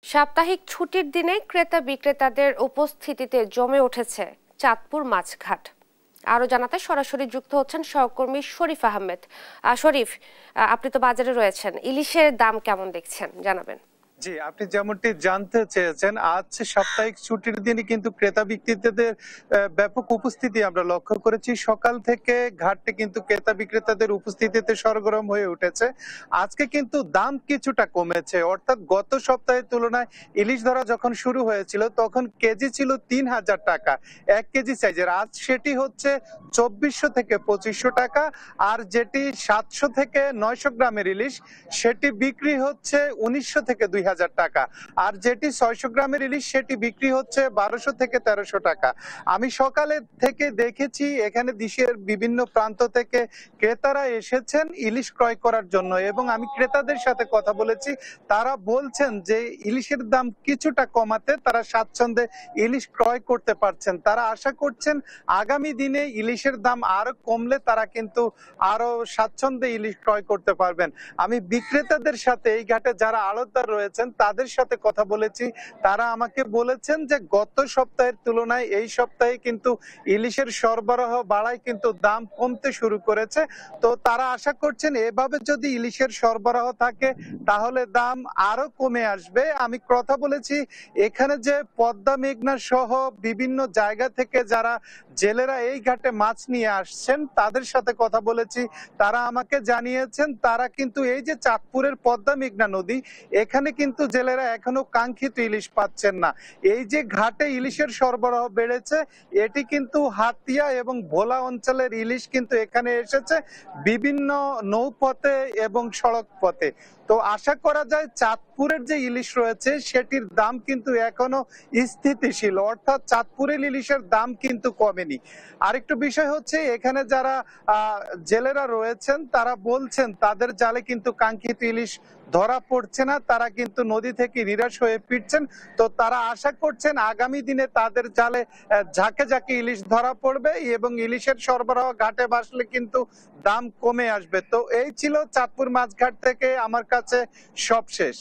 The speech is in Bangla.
সাপ্তাহিক ছুটির দিনে ক্রেতা বিক্রেতাদের উপস্থিতিতে জমে উঠেছে চাঁদপুর মাছঘাট। আরো জানাতে সরাসরি যুক্ত হচ্ছেন সহকর্মী শরীফ আহমেদ। শরীফ, আপনি তো বাজারে রয়েছেন, ইলিশের দাম কেমন দেখছেন জানাবেন। জি, আপনি যেমনটি জানতে চেয়েছেন, আজ সাপ্তাহিক ছুটির দিনে কিন্তু ক্রেতা বিক্রেতাদের ব্যাপক উপস্থিতি আমরা লক্ষ্য করেছি। সকাল থেকে ঘাটে কিন্তু ক্রেতা বিক্রেতাদের উপস্থিতিতে সরগরম হয়ে উঠেছে। আজকে কিন্তু দাম কিছুটা কমেছে, অর্থাৎ গত সপ্তাহের তুলনায় ইলিশ ধরা যখন শুরু হয়েছিল তখন কেজি ছিল ৩,০০০ টাকা ১ কেজি সাইজের। আজ সেটি হচ্ছে ২৪০০ থেকে ২৫০০ টাকা। আর যেটি ৭০০ থেকে ৯০০ গ্রামের ইলিশ সেটি বিক্রি হচ্ছে ১৯০০ থেকে ২,০০০ টাকা। আর যেটি ৬০০ গ্রামের ইলিশ সেটি বিক্রি হচ্ছে ১২০০ থেকে ১৩০০ টাকা। আমি সকালে থেকে দেখেছি এখানে দেশের বিভিন্ন প্রান্ত থেকে ক্রেতারা এসেছেন ইলিশ ক্রয় করার জন্য, এবং আমি ক্রেতাদের সাথে কথা বলেছি। তারা বলছেন যে ইলিশের দাম কিছুটা কমাতে তারা স্বাচ্ছন্দ্যে ইলিশ ক্রয় করতে পারছেন। তারা আশা করছেন আগামী দিনে ইলিশের দাম আরো কমলে তারা কিন্তু আরো স্বাচ্ছন্দ্যে ইলিশ ক্রয় করতে পারবেন। আমি বিক্রেতাদের সাথে এই ঘাটে যারা আড়তদার রয়েছেন তাদের সাথে কথা বলেছি। তারা আমাকে বলেছেন যে গত সপ্তাহের তুলনায় এই সপ্তাহে কিন্তু ইলিশের সরবরাহ বাড়ায় কিন্তু দাম কমতে শুরু করেছে। তো তারা আশা করছেন এভাবে যদি ইলিশের সরবরাহ থাকে তাহলে দাম আরো কমে আসবে। আমি কথা বলেছি এখানে যে পদ্মা মেঘনা সহ বিভিন্ন জায়গা থেকে যারা জেলেরা এই ঘাটে মাছ নিয়ে আসছেন তাদের সাথে কথা বলেছি। তারা আমাকে জানিয়েছেন তারা কিন্তু এই যে চাঁদপুরের পদ্মা মেঘনা নদী, এখানে কিন্তু জেলেরা এখনো কাঙ্ক্ষিত ইলিশ পাচ্ছেন না। এই যে ঘাটে ইলিশের সরবরাহ বেড়েছে, এটি কিন্তু হাতিয়া এবং ভোলা অঞ্চলের ইলিশ কিন্তু এখানে এসেছে বিভিন্ন নৌপথে এবং সড়ক পথে। তো আশা করা যায় চাঁদপুরের যে ইলিশ রয়েছে সেটির দাম কিন্তু এখনো স্থিতিশীল, অর্থাৎ চাঁদপুরের ইলিশের দাম কিন্তু কমেনি। আরেকটু বিষয় হচ্ছে এখানে যারা জেলেরা রয়েছেন তারা বলছেন তাদের জালে কিন্তু কাঙ্ক্ষিত ইলিশ ধরা পড়ছে না, তারা কিন্তু নদী থেকে নিরাশ হয়ে ফিরছেন। তো তারা আশা করছেন আগামী দিনে তাদের জালে ঝাঁকে ঝাঁকে ইলিশ ধরা পড়বে এবং ইলিশের সরবরাহ ঘাটে বাসলে কিন্তু দাম কমে আসবে। তো এই ছিল চাঁদপুর মাছঘাট থেকে আমার কাছে সবশেষ।